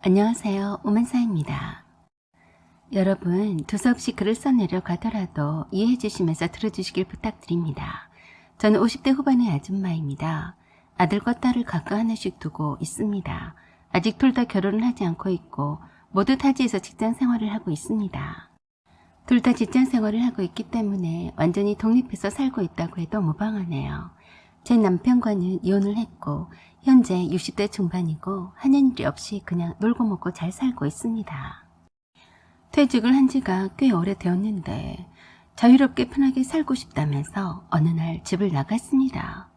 안녕하세요. 오만사입니다. 여러분, 두서없이 글을 써내려가더라도 이해해 주시면서 들어주시길 부탁드립니다. 저는 50대 후반의 아줌마입니다. 아들과 딸을 각각 하나씩 두고 있습니다. 아직 둘 다 결혼을 하지 않고 있고 모두 타지에서 직장 생활을 하고 있습니다. 둘 다 직장 생활을 하고 있기 때문에 완전히 독립해서 살고 있다고 해도 무방하네요. 제 남편과는 이혼을 했고 현재 60대 중반이고 하는 일이 없이 그냥 놀고 먹고 잘 살고 있습니다. 퇴직을 한 지가 꽤 오래되었는데 자유롭게 편하게 살고 싶다면서 어느 날 집을 나갔습니다.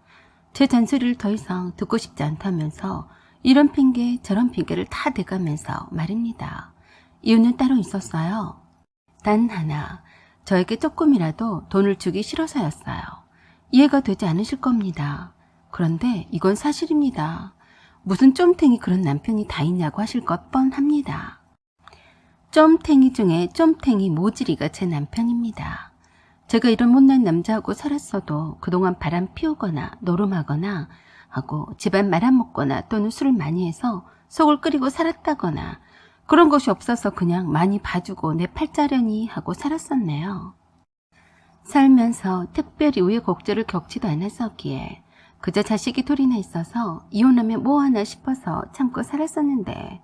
제 잔소리를 더 이상 듣고 싶지 않다면서 이런 핑계 저런 핑계를 다 대가면서 말입니다. 이유는 따로 있었어요. 단 하나, 저에게 조금이라도 돈을 주기 싫어서였어요. 이해가 되지 않으실 겁니다. 그런데 이건 사실입니다. 무슨 쫌탱이 그런 남편이 다 있냐고 하실 것 뻔합니다. 쫌탱이 중에 쫌탱이 모지리가 제 남편입니다. 제가 이런 못난 남자하고 살았어도 그동안 바람 피우거나 노름하거나 하고 집안 말아먹거나 또는 술을 많이 해서 속을 끓이고 살았다거나 그런 것이 없어서 그냥 많이 봐주고 내 팔자려니 하고 살았었네요. 살면서 특별히 우여곡절을 겪지도 않았었기에 그저 자식이 둘이나 있어서 이혼하면 뭐하나 싶어서 참고 살았었는데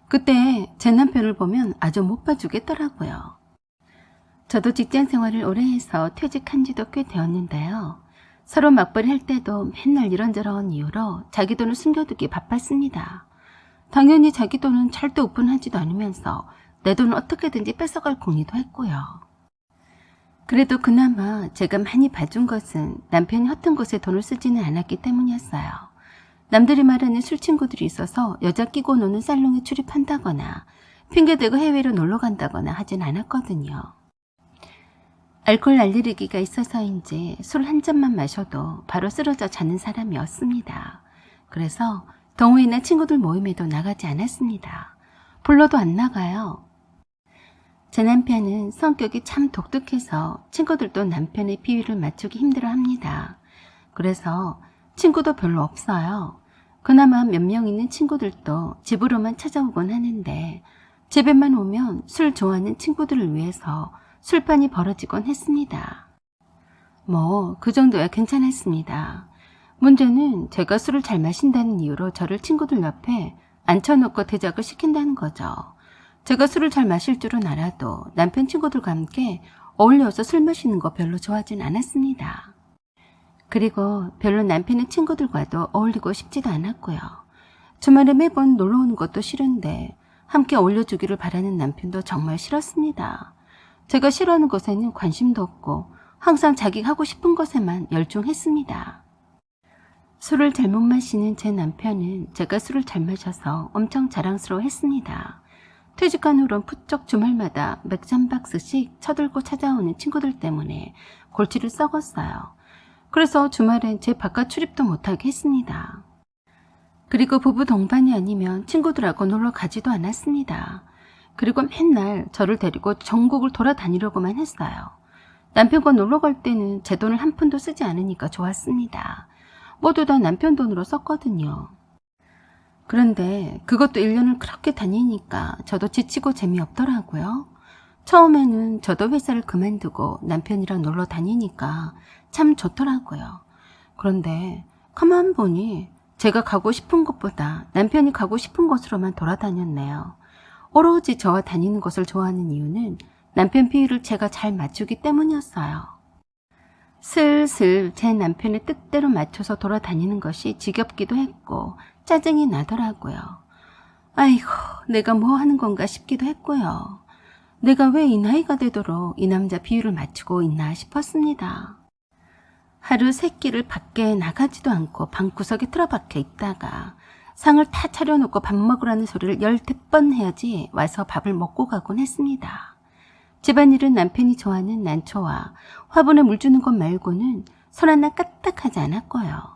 그때 제 남편을 보면 아주 못 봐주겠더라고요. 저도 직장 생활을 오래 해서 퇴직한 지도 꽤 되었는데요. 서로 맞벌이 할 때도 맨날 이런저런 이유로 자기 돈을 숨겨두기 바빴습니다. 당연히 자기 돈은 절대 오픈하지도 않으면서 내 돈을 어떻게든지 뺏어갈 궁리도 했고요. 그래도 그나마 제가 많이 봐준 것은 남편이 허튼 곳에 돈을 쓰지는 않았기 때문이었어요. 남들이 말하는 술친구들이 있어서 여자 끼고 노는 살롱에 출입한다거나 핑계대고 해외로 놀러간다거나 하진 않았거든요. 알코올 알레르기가 있어서인지 술 한 잔만 마셔도 바로 쓰러져 자는 사람이었습니다. 그래서 동호회나 친구들 모임에도 나가지 않았습니다. 불러도 안 나가요. 제 남편은 성격이 참 독특해서 친구들도 남편의 비위를 맞추기 힘들어합니다. 그래서 친구도 별로 없어요. 그나마 몇 명 있는 친구들도 집으로만 찾아오곤 하는데 집에만 오면 술 좋아하는 친구들을 위해서 술판이 벌어지곤 했습니다. 뭐 그 정도야 괜찮았습니다. 문제는 제가 술을 잘 마신다는 이유로 저를 친구들 옆에 앉혀놓고 대작을 시킨다는 거죠. 제가 술을 잘 마실 줄은 알아도 남편 친구들과 함께 어울려서 술 마시는 거 별로 좋아하진 않았습니다. 그리고 별로 남편의 친구들과도 어울리고 싶지도 않았고요. 주말에 매번 놀러 오는 것도 싫은데 함께 어울려주기를 바라는 남편도 정말 싫었습니다. 제가 싫어하는 것에는 관심도 없고 항상 자기가 하고 싶은 것에만 열중했습니다. 술을 잘 못 마시는 제 남편은 제가 술을 잘 마셔서 엄청 자랑스러워했습니다. 퇴직한 후론 부쩍 주말마다 맥주 한 박스씩 쳐들고 찾아오는 친구들 때문에 골치를 썩었어요. 그래서 주말엔 제 바깥 출입도 못하게 했습니다. 그리고 부부 동반이 아니면 친구들하고 놀러 가지도 않았습니다. 그리고 맨날 저를 데리고 전국을 돌아다니려고만 했어요. 남편과 놀러 갈 때는 제 돈을 한 푼도 쓰지 않으니까 좋았습니다. 모두 다 남편 돈으로 썼거든요. 그런데 그것도 1년을 그렇게 다니니까 저도 지치고 재미없더라고요. 처음에는 저도 회사를 그만두고 남편이랑 놀러 다니니까 참 좋더라고요. 그런데 가만 보니 제가 가고 싶은 곳보다 남편이 가고 싶은 곳으로만 돌아다녔네요. 오로지 저와 다니는 것을 좋아하는 이유는 남편 비위를 제가 잘 맞추기 때문이었어요. 슬슬 제 남편의 뜻대로 맞춰서 돌아다니는 것이 지겹기도 했고 짜증이 나더라고요. 아이고, 내가 뭐 하는 건가 싶기도 했고요. 내가 왜 이 나이가 되도록 이 남자 비위를 맞추고 있나 싶었습니다. 하루 3끼를 밖에 나가지도 않고 방구석에 틀어박혀 있다가 상을 다 차려놓고 밥 먹으라는 소리를 10번 해야지 와서 밥을 먹고 가곤 했습니다. 집안일은 남편이 좋아하는 난초와 화분에 물 주는 것 말고는 손 하나 까딱하지 않았고요.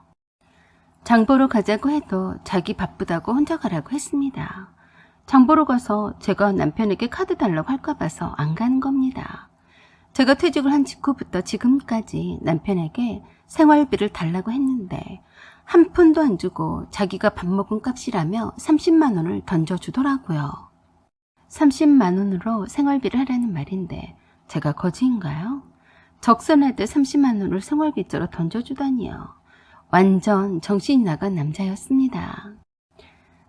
장 보러 가자고 해도 자기 바쁘다고 혼자 가라고 했습니다. 장 보러 가서 제가 남편에게 카드 달라고 할까 봐서 안 가는 겁니다. 제가 퇴직을 한 직후부터 지금까지 남편에게 생활비를 달라고 했는데 한 푼도 안 주고 자기가 밥 먹은 값이라며 30만 원을 던져주더라고요. 30만 원으로 생활비를 하라는 말인데 제가 거지인가요? 적선하듯 30만 원을 생활비째로 던져주다니요. 완전 정신이 나간 남자였습니다.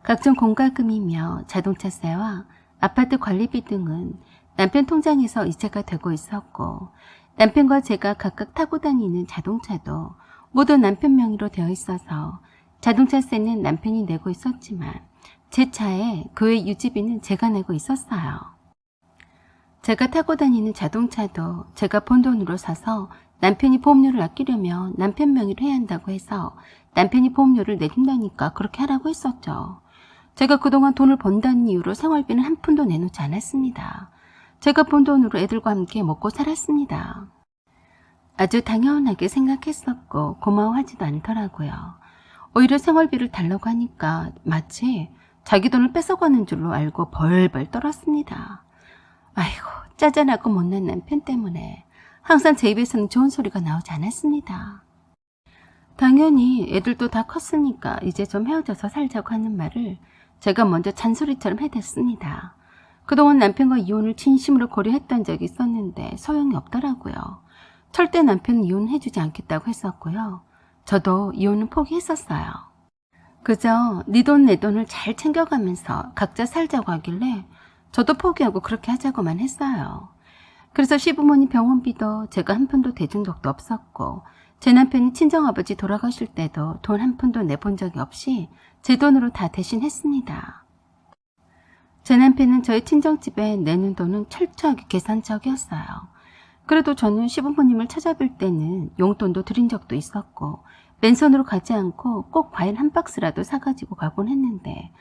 각종 공과금이며 자동차세와 아파트 관리비 등은 남편 통장에서 이체가 되고 있었고, 남편과 제가 각각 타고 다니는 자동차도 모두 남편 명의로 되어 있어서 자동차세는 남편이 내고 있었지만 제 차에 그 외 유지비는 제가 내고 있었어요. 제가 타고 다니는 자동차도 제가 본 돈으로 사서 남편이 보험료를 아끼려면 남편 명의로 해야 한다고 해서 남편이 보험료를 내준다니까 그렇게 하라고 했었죠. 제가 그동안 돈을 번다는 이유로 생활비는 한 푼도 내놓지 않았습니다. 제가 번 돈으로 애들과 함께 먹고 살았습니다. 아주 당연하게 생각했었고 고마워하지도 않더라고요. 오히려 생활비를 달라고 하니까 마치 자기 돈을 뺏어가는 줄로 알고 벌벌 떨었습니다. 아이고, 짜잔하고 못난 남편 때문에 항상 제 입에서는 좋은 소리가 나오지 않았습니다. 당연히 애들도 다 컸으니까 이제 좀 헤어져서 살자고 하는 말을 제가 먼저 잔소리처럼 해댔습니다. 그동안 남편과 이혼을 진심으로 고려했던 적이 있었는데 소용이 없더라고요. 절대 남편은 이혼해주지 않겠다고 했었고요. 저도 이혼은 포기했었어요. 그저 네 돈 내 돈을 잘 챙겨가면서 각자 살자고 하길래 저도 포기하고 그렇게 하자고만 했어요. 그래서 시부모님 병원비도 제가 한 푼도 대준 적도 없었고, 제 남편이 친정아버지 돌아가실 때도 돈 한 푼도 내본 적이 없이 제 돈으로 다 대신했습니다. 제 남편은 저희 친정집에 내는 돈은 철저하게 계산적이었어요. 그래도 저는 시부모님을 찾아뵐 때는 용돈도 드린 적도 있었고, 맨손으로 가지 않고 꼭 과일 한 박스라도 사가지고 가곤 했는데,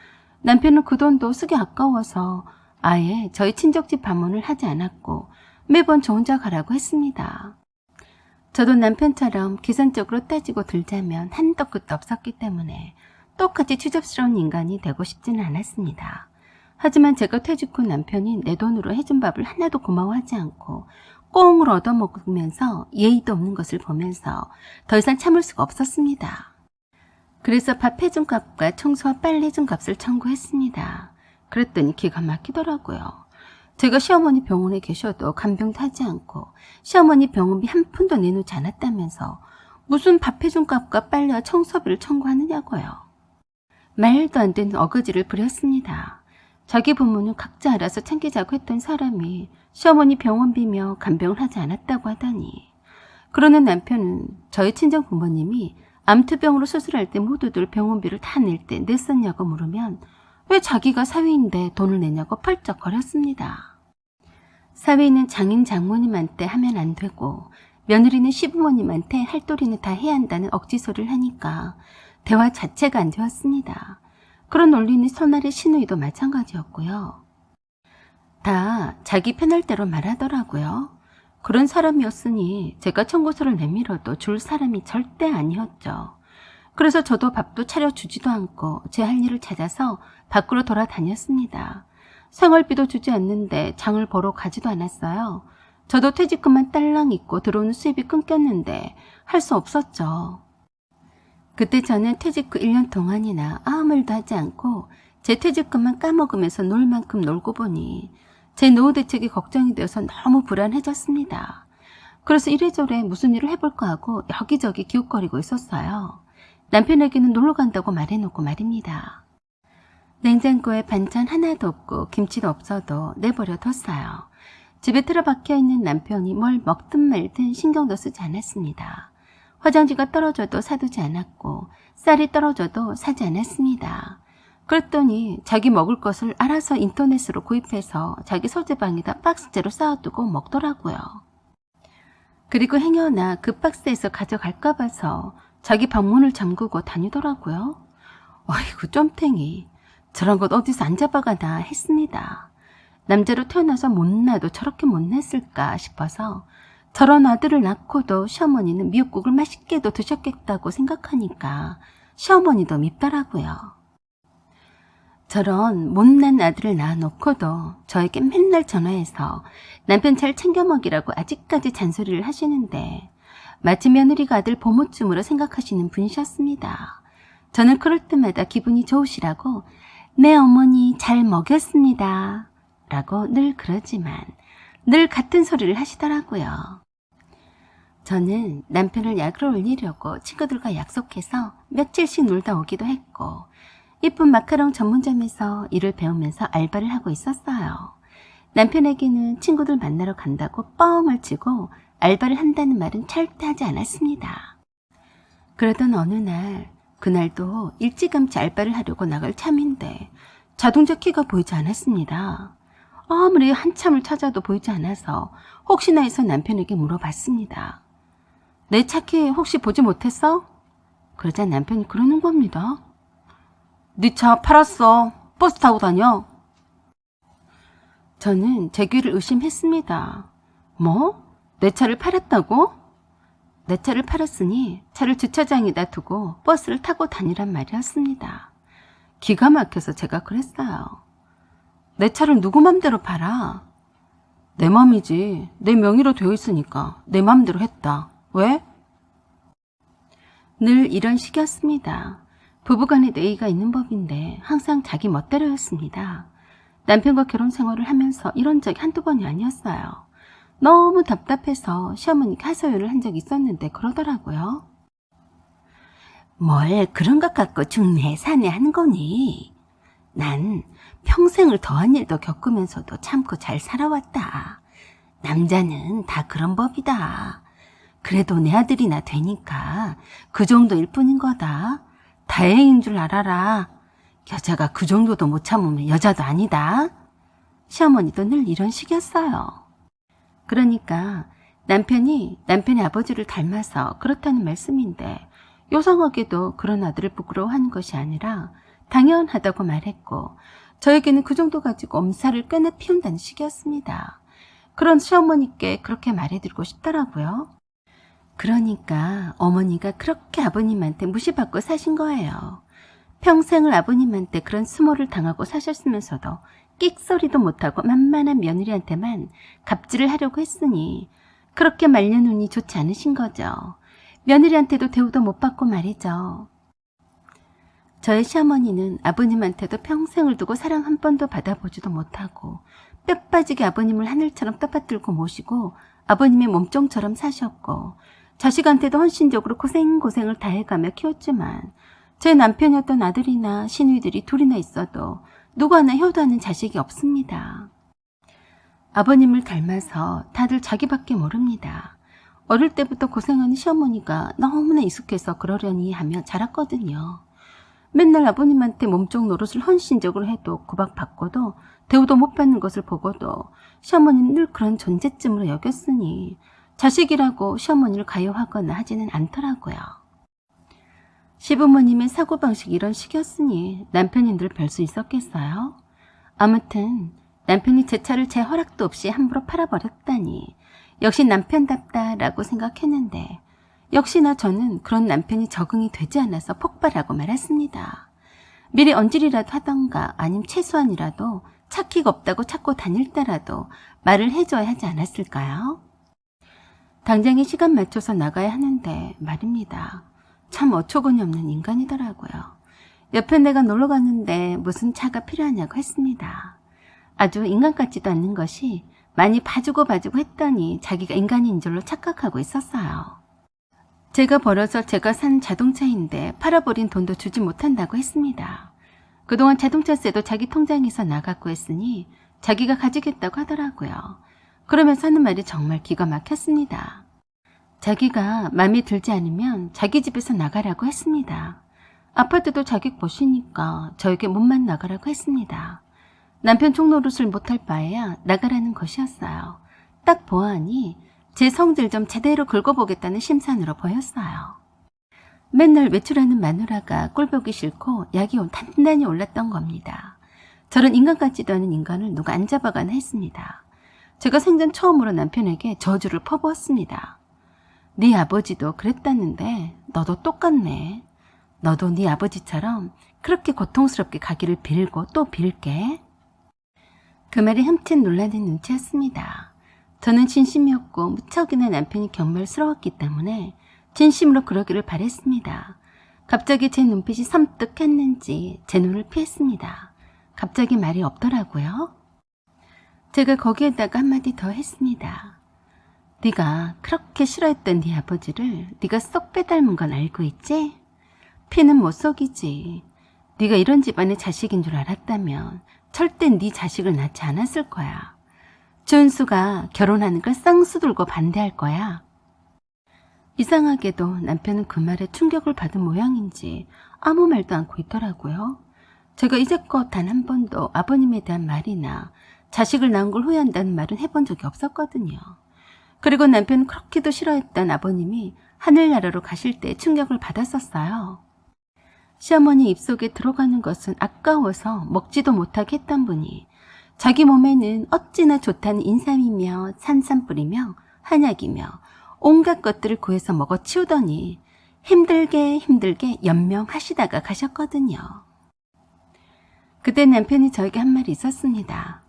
남편은 그 돈도 쓰기 아까워서 아예 저희 친정집 방문을 하지 않았고 매번 저 혼자 가라고 했습니다. 저도 남편처럼 계산적으로 따지고 들자면 한도 끝도 없었기 때문에 똑같이 추접스러운 인간이 되고 싶지는 않았습니다. 하지만 제가 퇴직 후 남편이 내 돈으로 해준 밥을 하나도 고마워하지 않고 꽁을 얻어먹으면서 예의도 없는 것을 보면서 더 이상 참을 수가 없었습니다. 그래서 밥 해준 값과 청소와 빨래 해준 값을 청구했습니다. 그랬더니 기가 막히더라고요. 제가 시어머니 병원에 계셔도 간병도 하지 않고 시어머니 병원비 한 푼도 내놓지 않았다면서 무슨 밥 해준 값과 빨래와 청소비를 청구하느냐고요. 말도 안 되는 어거지를 부렸습니다. 자기 부모는 각자 알아서 챙기자고 했던 사람이 시어머니 병원비며 간병을 하지 않았다고 하다니. 그러는 남편은 저희 친정 부모님이 암투병으로 수술할 때 모두들 병원비를 다 낼 때 냈었냐고 물으면 왜 자기가 사위인데 돈을 내냐고 펄쩍 거렸습니다. 사위는 장인 장모님한테 하면 안 되고 며느리는 시부모님한테 할 도리는 다 해야 한다는 억지소리를 하니까 대화 자체가 안 되었습니다. 그런 논리는 손아래 시누이도 마찬가지였고요. 다 자기 편할 대로 말하더라고요. 그런 사람이었으니 제가 청구서를 내밀어도 줄 사람이 절대 아니었죠. 그래서 저도 밥도 차려주지도 않고 제 할 일을 찾아서 밖으로 돌아다녔습니다. 생활비도 주지 않는데 장을 보러 가지도 않았어요. 저도 퇴직금만 딸랑 있고 들어오는 수입이 끊겼는데 할 수 없었죠. 그때 저는 퇴직 후 1년 동안이나 아무 일도 하지 않고 제 퇴직금만 까먹으면서 놀 만큼 놀고 보니 제 노후 대책이 걱정이 되어서 너무 불안해졌습니다. 그래서 이래저래 무슨 일을 해볼까 하고 여기저기 기웃거리고 있었어요. 남편에게는 놀러 간다고 말해놓고 말입니다. 냉장고에 반찬 하나도 없고 김치도 없어도 내버려 뒀어요. 집에 틀어박혀 있는 남편이 뭘 먹든 말든 신경도 쓰지 않았습니다. 화장지가 떨어져도 사두지 않았고 쌀이 떨어져도 사지 않았습니다. 그랬더니 자기 먹을 것을 알아서 인터넷으로 구입해서 자기 서재방에다 박스째로 쌓아두고 먹더라고요. 그리고 행여나 그 박스에서 가져갈까 봐서 자기 방문을 잠그고 다니더라고요. 어이구 쫌탱이, 저런 것 어디서 안 잡아가나 했습니다. 남자로 태어나서 못나도 저렇게 못났을까 싶어서 저런 아들을 낳고도 시어머니는 미역국을 맛있게도 드셨겠다고 생각하니까 시어머니도 밉더라고요. 저런 못난 아들을 낳아놓고도 저에게 맨날 전화해서 남편 잘 챙겨 먹이라고 아직까지 잔소리를 하시는데 마치 며느리가 아들 보모쯤으로 생각하시는 분이셨습니다. 저는 그럴 때마다 기분이 좋으시라고 네 어머니 잘 먹였습니다 라고 늘 그러지만 늘 같은 소리를 하시더라고요. 저는 남편을 약으로 올리려고 친구들과 약속해서 며칠씩 놀다 오기도 했고 이쁜 마카롱 전문점에서 일을 배우면서 알바를 하고 있었어요. 남편에게는 친구들 만나러 간다고 뻥을 치고 알바를 한다는 말은 절대 하지 않았습니다. 그러던 어느 날, 그날도 일찌감치 알바를 하려고 나갈 참인데 자동차 키가 보이지 않았습니다. 아무리 한참을 찾아도 보이지 않아서 혹시나 해서 남편에게 물어봤습니다. 내 차 키 혹시 보지 못했어? 그러자 남편이 그러는 겁니다. 네 차 팔았어. 버스 타고 다녀. 저는 제 귀를 의심했습니다. 뭐? 내 차를 팔았다고? 내 차를 팔았으니 차를 주차장에다 두고 버스를 타고 다니란 말이었습니다. 기가 막혀서 제가 그랬어요. 내 차를 누구 맘대로 팔아? 내 맘이지. 내 명의로 되어 있으니까 내 맘대로 했다. 왜? 늘 이런 식이었습니다. 부부간에 내의가 있는 법인데 항상 자기 멋대로였습니다. 남편과 결혼 생활을 하면서 이런 적이 한두 번이 아니었어요. 너무 답답해서 시어머니가 하소연을 한 적이 있었는데 그러더라고요. 뭘 그런 것 갖고 중내산에 하는 거니? 난 평생을 더한 일도 겪으면서도 참고 잘 살아왔다. 남자는 다 그런 법이다. 그래도 내 아들이나 되니까 그 정도일 뿐인 거다. 다행인 줄 알아라. 여자가 그 정도도 못 참으면 여자도 아니다. 시어머니도 늘 이런 식이었어요. 그러니까 남편이 남편의 아버지를 닮아서 그렇다는 말씀인데 요상하게도 그런 아들을 부끄러워하는 것이 아니라 당연하다고 말했고 저에게는 그 정도 가지고 엄살을 꽤나 피운다는 식이었습니다. 그런 시어머니께 그렇게 말해드리고 싶더라고요. 그러니까 어머니가 그렇게 아버님한테 무시받고 사신 거예요. 평생을 아버님한테 그런 수모를 당하고 사셨으면서도 끽소리도 못하고 만만한 며느리한테만 갑질을 하려고 했으니 그렇게 말려 눈이 좋지 않으신 거죠. 며느리한테도 대우도 못 받고 말이죠. 저의 시어머니는 아버님한테도 평생을 두고 사랑 한 번도 받아보지도 못하고 뼈 빠지게 아버님을 하늘처럼 떠받들고 모시고 아버님의 몸종처럼 사셨고 자식한테도 헌신적으로 고생고생을 다해가며 키웠지만 제 남편이었던 아들이나 시누이들이 둘이나 있어도 누구 하나 효도하는 자식이 없습니다. 아버님을 닮아서 다들 자기밖에 모릅니다. 어릴 때부터 고생하는 시어머니가 너무나 익숙해서 그러려니 하며 자랐거든요. 맨날 아버님한테 몸종 노릇을 헌신적으로 해도 구박받고도 대우도 못 받는 것을 보고도 시어머니는 늘 그런 존재쯤으로 여겼으니 자식이라고 시어머니를 가요하거나 하지는 않더라고요. 시부모님의 사고방식이 이런 식이었으니 남편이 늘 별 수 있었겠어요? 아무튼 남편이 제 차를 제 허락도 없이 함부로 팔아버렸다니 역시 남편답다라고 생각했는데 역시나 저는 그런 남편이 적응이 되지 않아서 폭발하고 말았습니다. 미리 언질이라도 하던가 아님 최소한이라도 차키가 없다고 찾고 다닐 때라도 말을 해줘야 하지 않았을까요? 당장에 시간 맞춰서 나가야 하는데 말입니다. 참 어처구니 없는 인간이더라고요. 옆에 내가 놀러 갔는데 무슨 차가 필요하냐고 했습니다. 아주 인간 같지도 않는 것이 많이 봐주고 했더니 자기가 인간인 줄로 착각하고 있었어요. 제가 벌어서 제가 산 자동차인데 팔아버린 돈도 주지 못한다고 했습니다. 그동안 자동차세도 자기 통장에서 나갔고 했으니 자기가 가지겠다고 하더라고요. 그러면서 하는 말이 정말 기가 막혔습니다. 자기가 마음에 들지 않으면 자기 집에서 나가라고 했습니다. 아파트도 자기 곳이니까 저에게 몸만 나가라고 했습니다. 남편 총노릇을 못할 바에야 나가라는 것이었어요. 딱 보아하니 제 성질 좀 제대로 긁어보겠다는 심산으로 보였어요. 맨날 외출하는 마누라가 꼴보기 싫고 약이 단단히 올랐던 겁니다. 저런 인간 같지도 않은 인간을 누가 안 잡아가나 했습니다. 제가 생전 처음으로 남편에게 저주를 퍼부었습니다. 네 아버지도 그랬다는데 너도 똑같네. 너도 네 아버지처럼 그렇게 고통스럽게 가기를 빌고 또 빌게. 그 말이 흠칫 놀라는 눈치였습니다. 저는 진심이었고 무척이나 남편이 경멸스러웠기 때문에 진심으로 그러기를 바랬습니다. 갑자기 제 눈빛이 섬뜩했는지 제 눈을 피했습니다. 갑자기 말이 없더라고요. 제가 거기에다가 한마디 더 했습니다. 네가 그렇게 싫어했던 네 아버지를 네가 쏙 빼닮은 건 알고 있지? 피는 못 속이지. 네가 이런 집안의 자식인 줄 알았다면 절대 네 자식을 낳지 않았을 거야. 준수가 결혼하는 걸 쌍수 들고 반대할 거야. 이상하게도 남편은 그 말에 충격을 받은 모양인지 아무 말도 않고 있더라고요. 제가 이제껏 단 한 번도 아버님에 대한 말이나 자식을 낳은 걸 후회한다는 말은 해본 적이 없었거든요. 그리고 남편은 그렇게도 싫어했던 아버님이 하늘나라로 가실 때 충격을 받았었어요. 시어머니 입속에 들어가는 것은 아까워서 먹지도 못하게 했던 분이 자기 몸에는 어찌나 좋다는 인삼이며 산삼뿌리며 한약이며 온갖 것들을 구해서 먹어치우더니 힘들게 연명하시다가 가셨거든요. 그때 남편이 저에게 한 말이 있었습니다.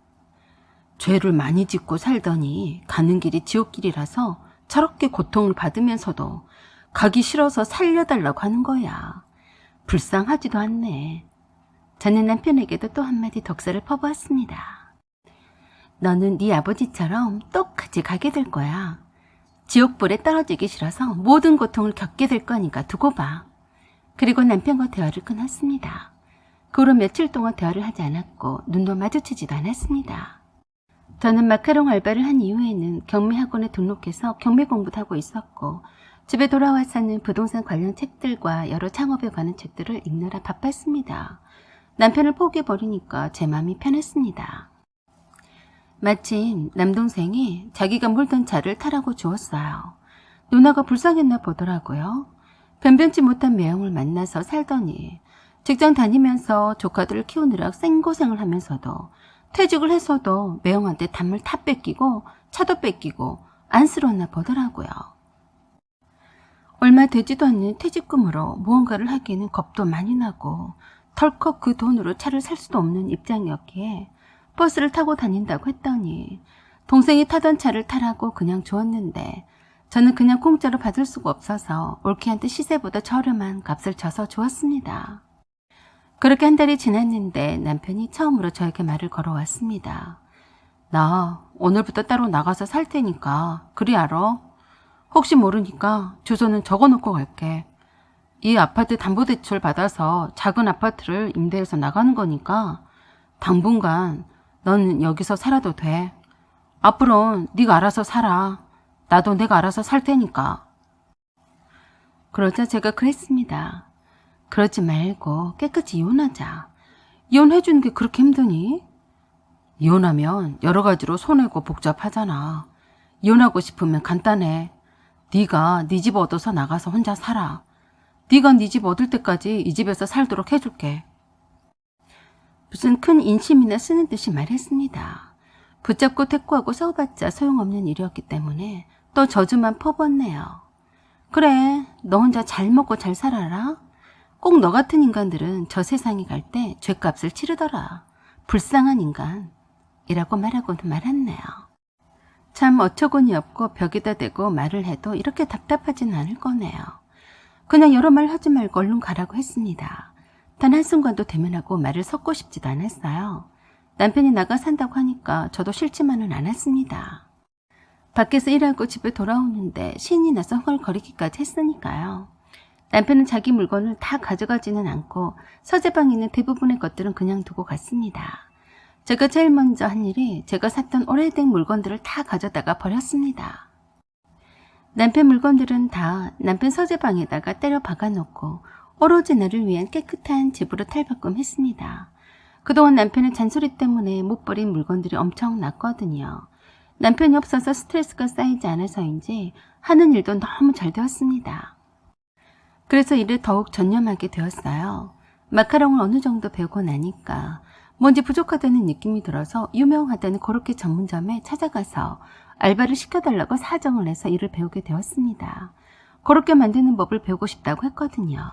죄를 많이 짓고 살더니 가는 길이 지옥길이라서 저렇게 고통을 받으면서도 가기 싫어서 살려달라고 하는 거야. 불쌍하지도 않네. 저는 남편에게도 또 한마디 덕사를 퍼부었습니다. 너는 네 아버지처럼 똑같이 가게 될 거야. 지옥불에 떨어지기 싫어서 모든 고통을 겪게 될 거니까 두고 봐. 그리고 남편과 대화를 끊었습니다. 그 후로 며칠 동안 대화를 하지 않았고 눈도 마주치지도 않았습니다. 저는 마카롱 알바를 한 이후에는 경매학원에 등록해서 경매 공부도 하고 있었고 집에 돌아와서는 부동산 관련 책들과 여러 창업에 관한 책들을 읽느라 바빴습니다. 남편을 포기해버리니까 제 마음이 편했습니다. 마침 남동생이 자기가 몰던 차를 타라고 주었어요. 누나가 불쌍했나 보더라고요. 변변치 못한 매형을 만나서 살더니 직장 다니면서 조카들을 키우느라 생고생을 하면서도 퇴직을 해서도 매형한테 단물 다 뺏기고 차도 뺏기고 안쓰러웠나 보더라고요. 얼마 되지도 않는 퇴직금으로 무언가를 하기에는 겁도 많이 나고 덜컥 그 돈으로 차를 살 수도 없는 입장이었기에 버스를 타고 다닌다고 했더니 동생이 타던 차를 타라고 그냥 주었는데 저는 그냥 공짜로 받을 수가 없어서 올케한테 시세보다 저렴한 값을 줘서 주었습니다. 그렇게 한 달이 지났는데 남편이 처음으로 저에게 말을 걸어왔습니다. 나 오늘부터 따로 나가서 살 테니까 그리 알아? 혹시 모르니까 주소는 적어놓고 갈게. 이 아파트 담보대출 받아서 작은 아파트를 임대해서 나가는 거니까 당분간 넌 여기서 살아도 돼. 앞으로는 네가 알아서 살아. 나도 내가 알아서 살 테니까. 그러자 제가 그랬습니다. 그러지 말고 깨끗이 이혼하자. 이혼해주는 게 그렇게 힘드니? 이혼하면 여러 가지로 손해고 복잡하잖아. 이혼하고 싶으면 간단해. 네가 네 집 얻어서 나가서 혼자 살아. 네가 네 집 얻을 때까지 이 집에서 살도록 해줄게. 무슨 큰 인심이나 쓰는 듯이 말했습니다. 붙잡고 대꾸하고 싸워봤자 소용없는 일이었기 때문에 또 저주만 퍼붓네요. 그래, 너 혼자 잘 먹고 잘 살아라. 꼭 너 같은 인간들은 저 세상에 갈 때 죗값을 치르더라. 불쌍한 인간. 이라고 말하고는 말았네요. 참 어처구니 없고 벽에다 대고 말을 해도 이렇게 답답하진 않을 거네요. 그냥 여러 말 하지 말고 얼른 가라고 했습니다. 단 한순간도 대면하고 말을 섞고 싶지도 않았어요. 남편이 나가 산다고 하니까 저도 싫지만은 않았습니다. 밖에서 일하고 집에 돌아오는데 신이 나서 흥얼거리기까지 했으니까요. 남편은 자기 물건을 다 가져가지는 않고 서재방에 있는 대부분의 것들은 그냥 두고 갔습니다. 제가 제일 먼저 한 일이 제가 샀던 오래된 물건들을 다 가져다가 버렸습니다. 남편 물건들은 다 남편 서재방에다가 때려 박아놓고 오로지 나를 위한 깨끗한 집으로 탈바꿈했습니다. 그동안 남편의 잔소리 때문에 못 버린 물건들이 엄청났거든요. 남편이 없어서 스트레스가 쌓이지 않아서인지 하는 일도 너무 잘 되었습니다. 그래서 일을 더욱 전념하게 되었어요. 마카롱을 어느 정도 배우고 나니까 뭔지 부족하다는 느낌이 들어서 유명하다는 고로케 전문점에 찾아가서 알바를 시켜달라고 사정을 해서 일을 배우게 되었습니다. 고로케 만드는 법을 배우고 싶다고 했거든요.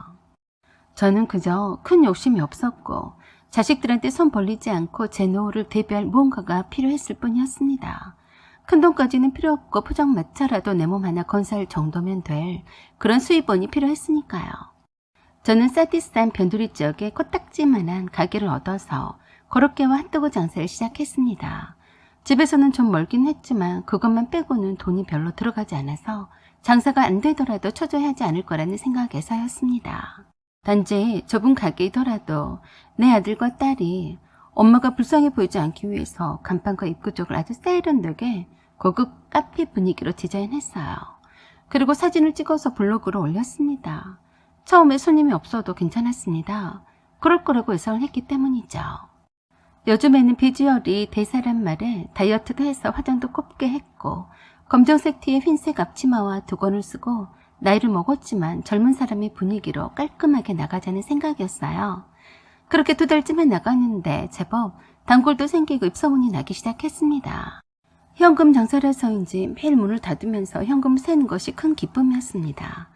저는 그저 큰 욕심이 없었고 자식들한테 손 벌리지 않고 제 노후를 대비할 무언가가 필요했을 뿐이었습니다. 큰돈까지는 필요 없고 포장마차라도 내 몸 하나 건사할 정도면 될 그런 수입원이 필요했으니까요. 저는 싸디스한 변두리 지역에 코딱지만한 가게를 얻어서 고로케와 핫도그 장사를 시작했습니다. 집에서는 좀 멀긴 했지만 그것만 빼고는 돈이 별로 들어가지 않아서 장사가 안 되더라도 쳐줘야 하지 않을 거라는 생각에서였습니다. 단지 좁은 가게이더라도 내 아들과 딸이 엄마가 불쌍해 보이지 않기 위해서 간판과 입구 쪽을 아주 세련되게 고급 카페 분위기로 디자인했어요. 그리고 사진을 찍어서 블로그로 올렸습니다. 처음에 손님이 없어도 괜찮았습니다. 그럴 거라고 예상을 했기 때문이죠. 요즘에는 비주얼이 대사란 말에 다이어트도 해서 화장도 곱게 했고 검정색 티에 흰색 앞치마와 두건을 쓰고 나이를 먹었지만 젊은 사람의 분위기로 깔끔하게 나가자는 생각이었어요. 그렇게 2달쯤에 나갔는데 제법 단골도 생기고 입소문이 나기 시작했습니다. 현금 장사라서인지 매일 문을 닫으면서 현금을 세는 것이 큰 기쁨이었습니다.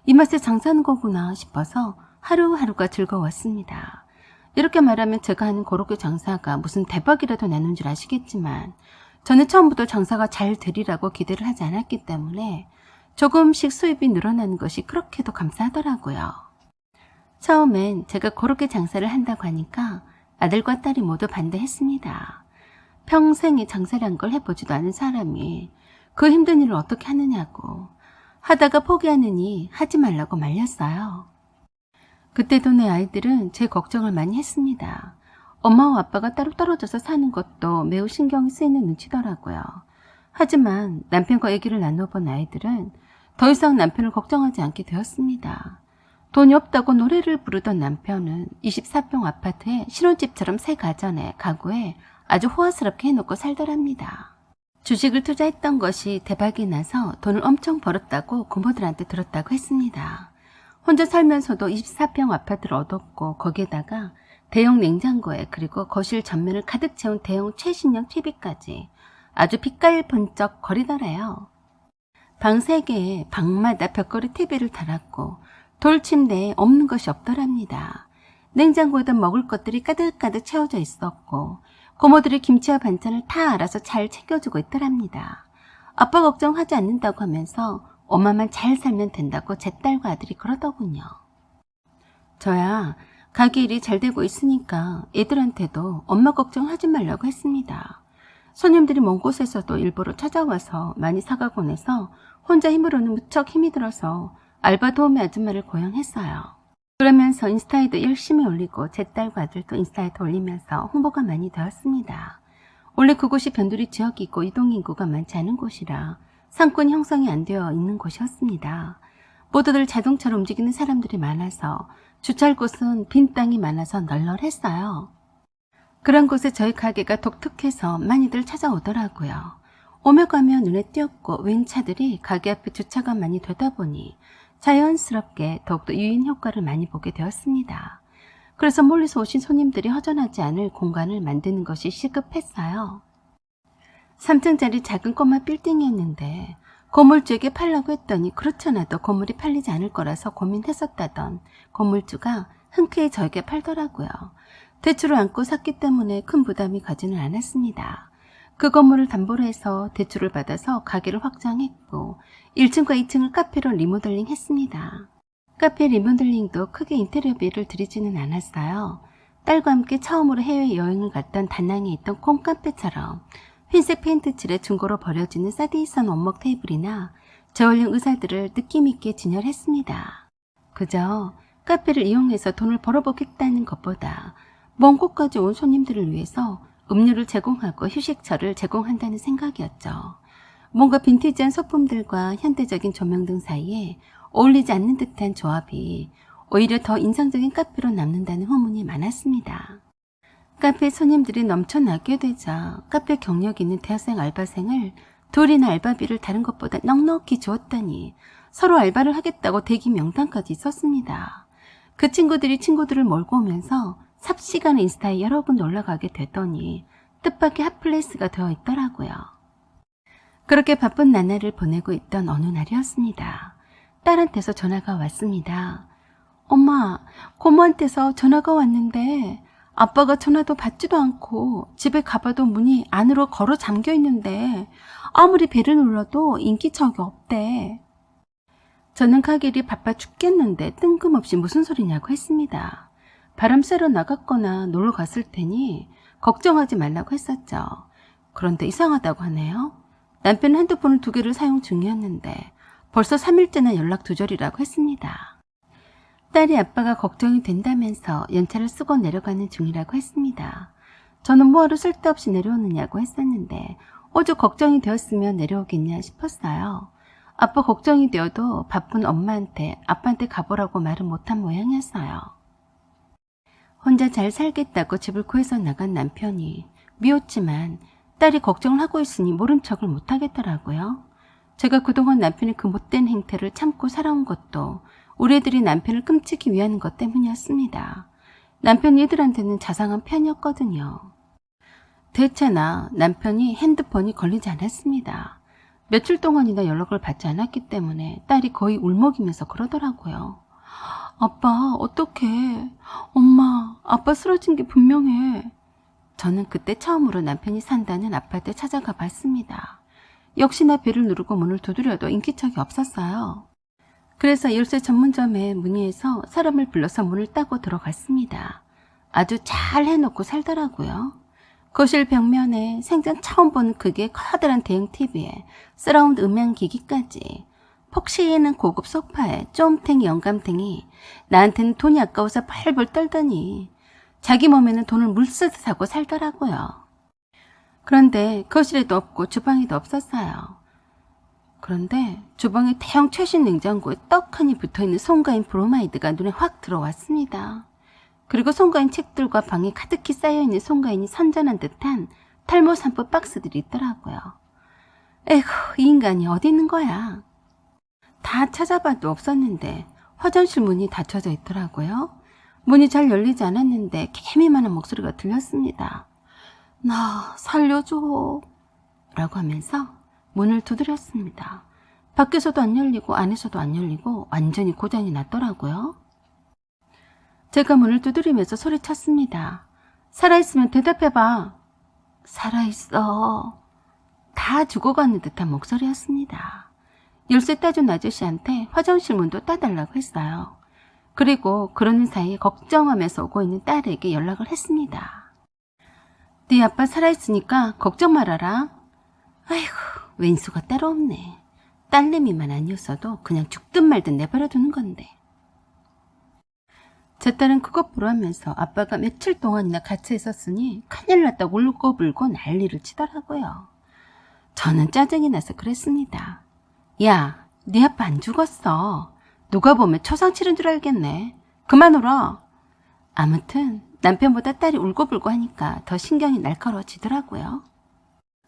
이 맛에 장사하는 거구나 싶어서 하루하루가 즐거웠습니다. 이렇게 말하면 제가 하는 고로케 장사가 무슨 대박이라도 나는 줄 아시겠지만 저는 처음부터 장사가 잘 되리라고 기대를 하지 않았기 때문에 조금씩 수입이 늘어나는 것이 그렇게도 감사하더라고요. 처음엔 제가 고로케 장사를 한다고 하니까 아들과 딸이 모두 반대했습니다. 평생에 장사란 걸 해보지도 않은 사람이 그 힘든 일을 어떻게 하느냐고 하다가 포기하느니 하지 말라고 말렸어요. 그때도 내 아이들은 제 걱정을 많이 했습니다. 엄마와 아빠가 따로 떨어져서 사는 것도 매우 신경이 쓰이는 눈치더라고요. 하지만 남편과 얘기를 나눠본 아이들은 더 이상 남편을 걱정하지 않게 되었습니다. 돈이 없다고 노래를 부르던 남편은 24평 아파트에 신혼집처럼 새 가구에 아주 호화스럽게 해놓고 살더랍니다. 주식을 투자했던 것이 대박이 나서 돈을 엄청 벌었다고 고모들한테 들었다고 했습니다. 혼자 살면서도 24평 아파트를 얻었고 거기에다가 대형 냉장고에 그리고 거실 전면을 가득 채운 대형 최신형 TV까지 아주 빛깔 번쩍 거리더래요. 방 3개에 방마다 벽걸이 TV를 달았고 돌침대에 없는 것이 없더랍니다. 냉장고에다 먹을 것들이 가득가득 채워져 있었고 고모들이 김치와 반찬을 다 알아서 잘 챙겨주고 있더랍니다. 아빠 걱정하지 않는다고 하면서 엄마만 잘 살면 된다고 제 딸과 아들이 그러더군요. 저야 가게 일이 잘 되고 있으니까 애들한테도 엄마 걱정하지 말라고 했습니다. 손님들이 먼 곳에서도 일부러 찾아와서 많이 사가곤 해서 혼자 힘으로는 무척 힘이 들어서 알바 도우미 아줌마를 고용했어요. 그러면서 인스타에도 열심히 올리고 제 딸과 아들도 인스타에도 올리면서 홍보가 많이 되었습니다. 원래 그곳이 변두리 지역이고 이동인구가 많지 않은 곳이라 상권 형성이 안 되어 있는 곳이었습니다. 모두들 자동차로 움직이는 사람들이 많아서 주차할 곳은 빈 땅이 많아서 널널했어요. 그런 곳에 저희 가게가 독특해서 많이들 찾아오더라고요. 오며 가며 눈에 띄었고 웬 차들이 가게 앞에 주차가 많이 되다 보니 자연스럽게 더욱더 유인 효과를 많이 보게 되었습니다. 그래서 멀리서 오신 손님들이 허전하지 않을 공간을 만드는 것이 시급했어요. 3층짜리 작은 꼬마 빌딩이었는데 건물주에게 팔라고 했더니 그렇잖아도 건물이 팔리지 않을 거라서 고민했었다던 건물주가 흔쾌히 저에게 팔더라고요. 대출을 안고 샀기 때문에 큰 부담이 가지는 않았습니다. 그 건물을 담보로 해서 대출을 받아서 가게를 확장했고 1층과 2층을 카페로 리모델링 했습니다. 카페 리모델링도 크게 인테리어비를 들이지는 않았어요. 딸과 함께 처음으로 해외여행을 갔던 다낭에 있던 콩카페처럼 흰색 페인트 칠에 중고로 버려지는 사디스한 원목 테이블이나 저울형 의자들을 느낌있게 진열했습니다. 그저 카페를 이용해서 돈을 벌어보겠다는 것보다 먼 곳까지 온 손님들을 위해서 음료를 제공하고 휴식처를 제공한다는 생각이었죠. 뭔가 빈티지한 소품들과 현대적인 조명 등 사이에 어울리지 않는 듯한 조합이 오히려 더 인상적인 카페로 남는다는 후문이 많았습니다. 카페 손님들이 넘쳐나게 되자 카페 경력 있는 대학생 알바생을 둘이나 알바비를 다른 것보다 넉넉히 주었다니 서로 알바를 하겠다고 대기 명단까지 있었습니다. 그 친구들이 친구들을 몰고 오면서 삽시간에 인스타에 여러 번 올라가게 되더니 뜻밖의 핫플레이스가 되어 있더라고요. 그렇게 바쁜 나날을 보내고 있던 어느 날이었습니다. 딸한테서 전화가 왔습니다. 엄마, 고모한테서 전화가 왔는데 아빠가 전화도 받지도 않고 집에 가봐도 문이 안으로 걸어 잠겨 있는데 아무리 배를 눌러도 인기척이 없대. 저는 가게 일이 바빠 죽겠는데 뜬금없이 무슨 소리냐고 했습니다. 바람 쐬러 나갔거나 놀러 갔을 테니 걱정하지 말라고 했었죠. 그런데 이상하다고 하네요. 남편은 핸드폰을 2개를 사용 중이었는데 벌써 3일째나 연락 두절이라고 했습니다. 딸이 아빠가 걱정이 된다면서 연차를 쓰고 내려가는 중이라고 했습니다. 저는 뭐하러 쓸데없이 내려오느냐고 했었는데 오죽 걱정이 되었으면 내려오겠냐 싶었어요. 아빠 걱정이 되어도 바쁜 엄마한테 아빠한테 가보라고 말은 못한 모양이었어요. 혼자 잘 살겠다고 집을 구해서 나간 남편이 미웠지만 딸이 걱정을 하고 있으니 모른 척을 못하겠더라고요. 제가 그동안 남편의 그 못된 행태를 참고 살아온 것도 우리 애들이 남편을 끔찍히 위하는 것 때문이었습니다. 남편이 애들한테는 자상한 편이었거든요. 대체나 남편이 핸드폰이 걸리지 않았습니다. 며칠 동안이나 연락을 받지 않았기 때문에 딸이 거의 울먹이면서 그러더라고요. 아빠 어떡해. 엄마 아빠 쓰러진 게 분명해. 저는 그때 처음으로 남편이 산다는 아파트에 찾아가 봤습니다. 역시나 벨을 누르고 문을 두드려도 인기척이 없었어요. 그래서 열쇠 전문점에 문의해서 사람을 불러서 문을 따고 들어갔습니다. 아주 잘 해놓고 살더라고요. 거실 벽면에 생전 처음 보는 크기의 커다란 대형 TV에 서라운드 음향기기까지, 폭시에는 고급 소파에 쫌탱이 영감탱이, 나한테는 돈이 아까워서 벌벌 떨더니 자기 몸에는 돈을 물쓰듯 하고 살더라고요. 그런데 거실에도 없고 주방에도 없었어요. 그런데 주방에 대형 최신 냉장고에 떡하니 붙어있는 송가인 브로마이드가 눈에 확 들어왔습니다. 그리고 송가인 책들과 방에 가득히 쌓여있는 송가인이 선전한 듯한 탈모 샴푸 박스들이 있더라고요. 에휴, 이 인간이 어디 있는 거야? 다 찾아봐도 없었는데 화장실 문이 닫혀져 있더라고요. 문이 잘 열리지 않았는데 개미만한 목소리가 들렸습니다. 나 살려줘 라고 하면서 문을 두드렸습니다. 밖에서도 안 열리고 안에서도 안 열리고 완전히 고장이 났더라고요. 제가 문을 두드리면서 소리쳤습니다. 살아있으면 대답해봐. 살아있어. 다 죽어가는 듯한 목소리였습니다. 열쇠 따준 아저씨한테 화장실 문도 따달라고 했어요. 그리고 그러는 사이에 걱정하면서 오고 있는 딸에게 연락을 했습니다. 네 아빠 살아있으니까 걱정 말아라. 아이고, 왼수가 따로 없네. 딸내미만 아니었어도 그냥 죽든 말든 내버려 두는 건데. 제 딸은 그것 보러 하면서 아빠가 며칠 동안이나 같이 있었으니 큰일 났다고 울고불고 난리를 치더라고요. 저는 짜증이 나서 그랬습니다. 야, 네 아빠 안 죽었어. 누가 보면 초상 치른 줄 알겠네. 그만 울어. 아무튼 남편보다 딸이 울고불고 하니까 더 신경이 날카로워지더라고요.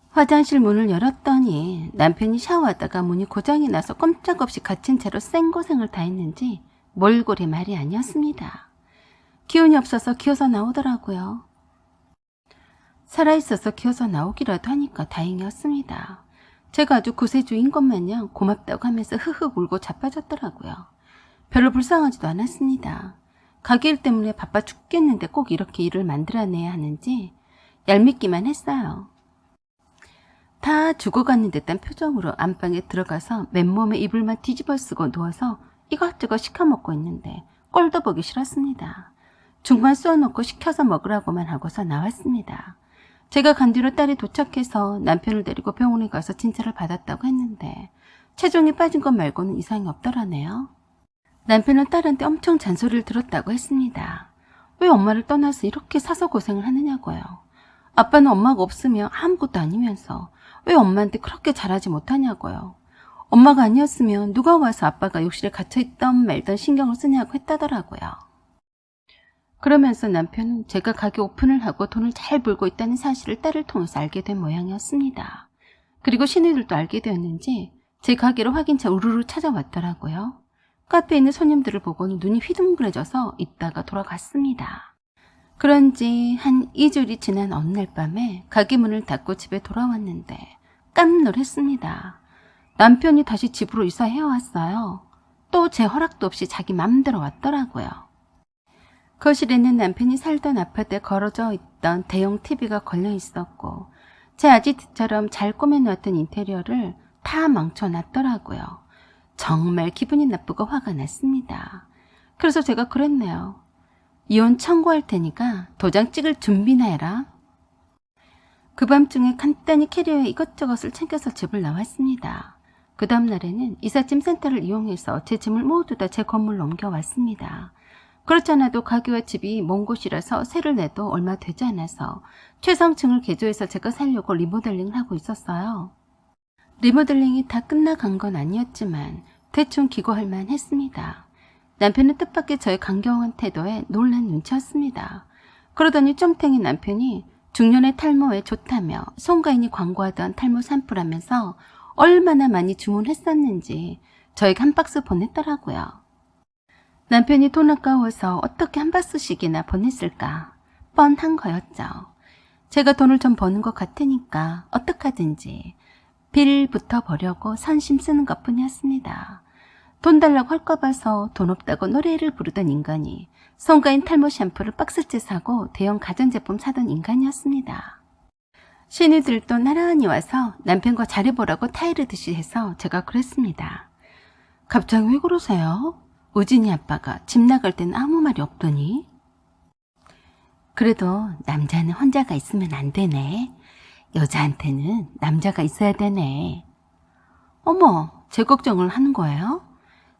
화장실 문을 열었더니 남편이 샤워하다가 문이 고장이 나서 꼼짝없이 갇힌 채로 생고생을 다 했는지 몰골이 말이 아니었습니다. 기운이 없어서 기어서 나오더라고요. 살아있어서 기어서 나오기라도 하니까 다행이었습니다. 제가 아주 구세주인 것 마냥 고맙다고 하면서 흐흐 울고 자빠졌더라고요. 별로 불쌍하지도 않았습니다. 가게 일 때문에 바빠 죽겠는데 꼭 이렇게 일을 만들어내야 하는지 얄밉기만 했어요. 다 죽어가는 듯한 표정으로 안방에 들어가서 맨몸에 이불만 뒤집어 쓰고 누워서 이것저것 시켜먹고 있는데 꼴도 보기 싫었습니다. 중만 쏘아놓고 시켜서 먹으라고만 하고서 나왔습니다. 제가 간 뒤로 딸이 도착해서 남편을 데리고 병원에 가서 진찰을 받았다고 했는데 체중이 빠진 것 말고는 이상이 없더라네요. 남편은 딸한테 엄청 잔소리를 들었다고 했습니다. 왜 엄마를 떠나서 이렇게 사서 고생을 하느냐고요. 아빠는 엄마가 없으면 아무것도 아니면서 왜 엄마한테 그렇게 잘하지 못하냐고요. 엄마가 아니었으면 누가 와서 아빠가 욕실에 갇혀있던 말던 신경을 쓰냐고 했다더라고요. 그러면서 남편은 제가 가게 오픈을 하고 돈을 잘 벌고 있다는 사실을 딸을 통해서 알게 된 모양이었습니다. 그리고 시누이들도 알게 되었는지 제 가게로 확인차 우르르 찾아왔더라고요. 카페에 있는 손님들을 보고는 눈이 휘둥그레져서 있다가 돌아갔습니다. 그런지 한 2주일이 지난 어느 날 밤에 가게 문을 닫고 집에 돌아왔는데 깜놀했습니다. 남편이 다시 집으로 이사해왔어요. 또 제 허락도 없이 자기 맘대로 왔더라고요. 거실에는 남편이 살던 아파트에 걸어져 있던 대형 TV가 걸려 있었고 제 아지트처럼 잘 꾸며놓았던 인테리어를 다 망쳐놨더라고요. 정말 기분이 나쁘고 화가 났습니다. 그래서 제가 그랬네요. 이혼 청구할 테니까 도장 찍을 준비나 해라. 그 밤중에 간단히 캐리어에 이것저것을 챙겨서 집을 나왔습니다. 그 다음 날에는 이삿짐 센터를 이용해서 제 짐을 모두 다 제 건물로 옮겨왔습니다. 그렇지 않아도 가게와 집이 먼 곳이라서 세를 내도 얼마 되지 않아서 최상층을 개조해서 제가 살려고 리모델링을 하고 있었어요. 리모델링이 다 끝나간 건 아니었지만 대충 기고할 만했습니다. 남편은 뜻밖의 저의 강경한 태도에 놀란 눈치였습니다. 그러더니 쫌탱이 남편이 중년의 탈모에 좋다며 송가인이 광고하던 탈모 샴푸라면서 얼마나 많이 주문했었는지 저에게 한 박스 보냈더라고요. 남편이 돈 아까워서 어떻게 한 박스씩이나 보냈을까 뻔한 거였죠. 제가 돈을 좀 버는 것 같으니까 어떡하든지 빌부터 버려고 선심 쓰는 것뿐이었습니다. 돈 달라고 할까 봐서 돈 없다고 노래를 부르던 인간이 송가인 탈모 샴푸를 박스째 사고 대형 가전제품 사던 인간이었습니다. 신우들도 나란히 와서 남편과 잘해보라고 타이르듯이 해서 제가 그랬습니다. 갑자기 왜 그러세요? 우진이 아빠가 집 나갈 땐 아무 말이 없더니. 그래도 남자는 혼자가 있으면 안 되네. 여자한테는 남자가 있어야 되네. 어머, 제 걱정을 하는 거예요?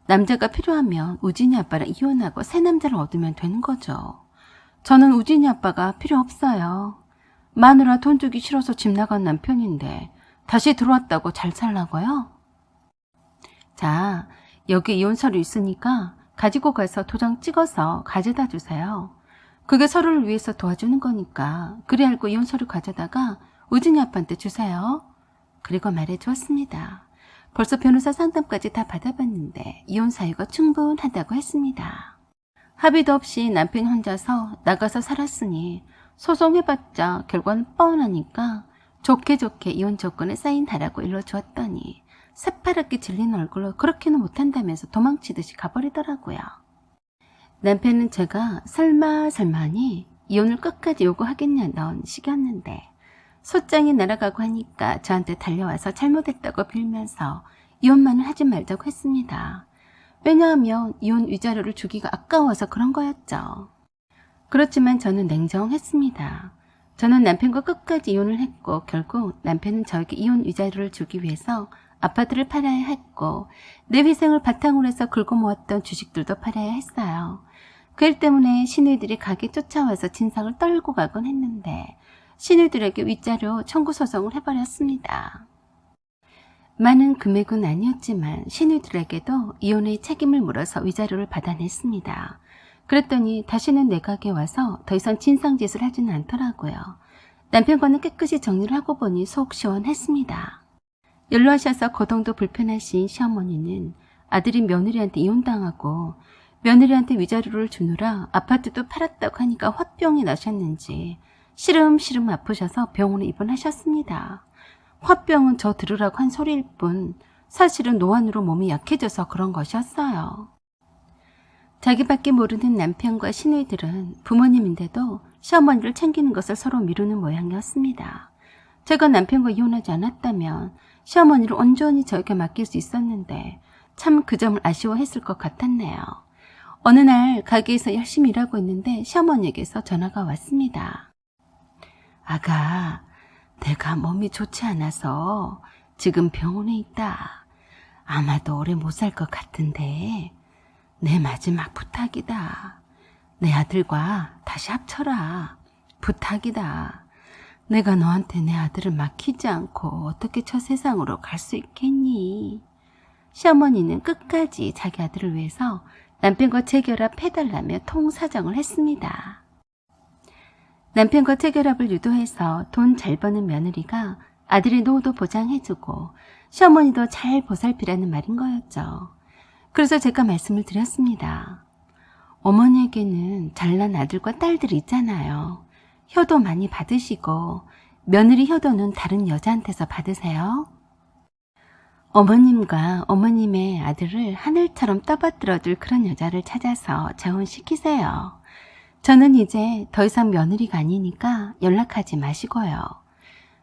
남자가 필요하면 우진이 아빠랑 이혼하고 새 남자를 얻으면 되는 거죠. 저는 우진이 아빠가 필요 없어요. 마누라 돈 주기 싫어서 집 나간 남편인데 다시 들어왔다고 잘 살라고요? 자, 여기 이혼 서류 있으니까 가지고 가서 도장 찍어서 가져다 주세요. 그게 서류를 위해서 도와주는 거니까 그리 알고 이혼 서류 가져다가 우진이 아빠한테 주세요. 그리고 말해주었습니다. 벌써 변호사 상담까지 다 받아봤는데 이혼 사유가 충분하다고 했습니다. 합의도 없이 남편 혼자서 나가서 살았으니 소송해봤자 결과는 뻔하니까 좋게 이혼 조건에 사인하라고 일러주었더니 새파랗게 질린 얼굴로 그렇게는 못한다면서 도망치듯이 가버리더라고요. 남편은 제가 설마 하니 이혼을 끝까지 요구하겠냐던 식이었는데 소장이 날아가고 하니까 저한테 달려와서 잘못했다고 빌면서 이혼만을 하지 말자고 했습니다. 왜냐하면 이혼 위자료를 주기가 아까워서 그런 거였죠. 그렇지만 저는 냉정했습니다. 저는 남편과 끝까지 이혼을 했고 결국 남편은 저에게 이혼 위자료를 주기 위해서 아파트를 팔아야 했고 내 회생을 바탕으로 해서 긁어 모았던 주식들도 팔아야 했어요. 그 일 때문에 시누이들이 가게 쫓아와서 진상을 떨고 가곤 했는데 시누이들에게 위자료 청구 소송을 해버렸습니다. 많은 금액은 아니었지만 시누이들에게도 이혼의 책임을 물어서 위자료를 받아냈습니다. 그랬더니 다시는 내 가게에 와서 더 이상 진상짓을 하지는 않더라고요. 남편과는 깨끗이 정리를 하고 보니 속 시원했습니다. 연로하셔서 거동도 불편하신 시어머니는 아들이 며느리한테 이혼당하고 며느리한테 위자료를 주느라 아파트도 팔았다고 하니까 화병이 나셨는지 시름시름 아프셔서 병원에 입원하셨습니다. 화병은 저 들으라고 한 소리일 뿐 사실은 노안으로 몸이 약해져서 그런 것이었어요. 자기밖에 모르는 남편과 시누이들은 부모님인데도 시어머니를 챙기는 것을 서로 미루는 모양이었습니다. 제가 남편과 이혼하지 않았다면 시어머니를 온전히 저에게 맡길 수 있었는데 참 그 점을 아쉬워했을 것 같았네요. 어느 날 가게에서 열심히 일하고 있는데 시어머니에게서 전화가 왔습니다. 아가, 내가 몸이 좋지 않아서 지금 병원에 있다. 아마도 오래 못 살 것 같은데 내 마지막 부탁이다. 내 아들과 다시 합쳐라. 부탁이다. 내가 너한테 내 아들을 맡기지 않고 어떻게 저 세상으로 갈 수 있겠니? 시어머니는 끝까지 자기 아들을 위해서 남편과 재결합해달라며 통사정을 했습니다. 남편과 재결합을 유도해서 돈 잘 버는 며느리가 아들의 노후도 보장해주고 시어머니도 잘 보살피라는 말인 거였죠. 그래서 제가 말씀을 드렸습니다. 어머니에게는 잘난 아들과 딸들이 있잖아요. 효도 많이 받으시고 며느리 효도는 다른 여자한테서 받으세요. 어머님과 어머님의 아들을 하늘처럼 떠받들어줄 그런 여자를 찾아서 재혼시키세요. 저는 이제 더 이상 며느리가 아니니까 연락하지 마시고요.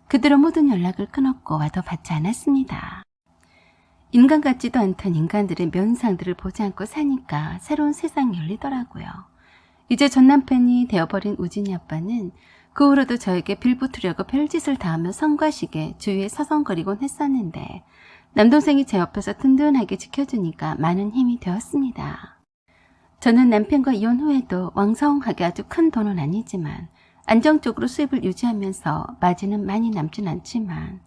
그대로 모든 연락을 끊었고 와도 받지 않았습니다. 인간 같지도 않던 인간들의 면상들을 보지 않고 사니까 새로운 세상이 열리더라고요. 이제 전 남편이 되어버린 우진이 아빠는 그 후로도 저에게 빌붙으려고 별짓을 다 하며 성가시게 주위에 서성거리곤 했었는데 남동생이 제 옆에서 든든하게 지켜주니까 많은 힘이 되었습니다. 저는 남편과 이혼 후에도 왕성하게 아주 큰 돈은 아니지만 안정적으로 수입을 유지하면서 마진은 많이 남진 않지만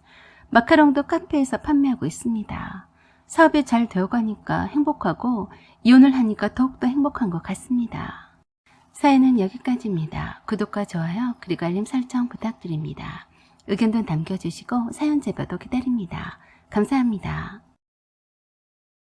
마카롱도 카페에서 판매하고 있습니다. 사업이 잘 되어가니까 행복하고 이혼을 하니까 더욱더 행복한 것 같습니다. 사연은 여기까지입니다. 구독과 좋아요 그리고 알림 설정 부탁드립니다. 의견도 남겨주시고 사연 제보도 기다립니다. 감사합니다.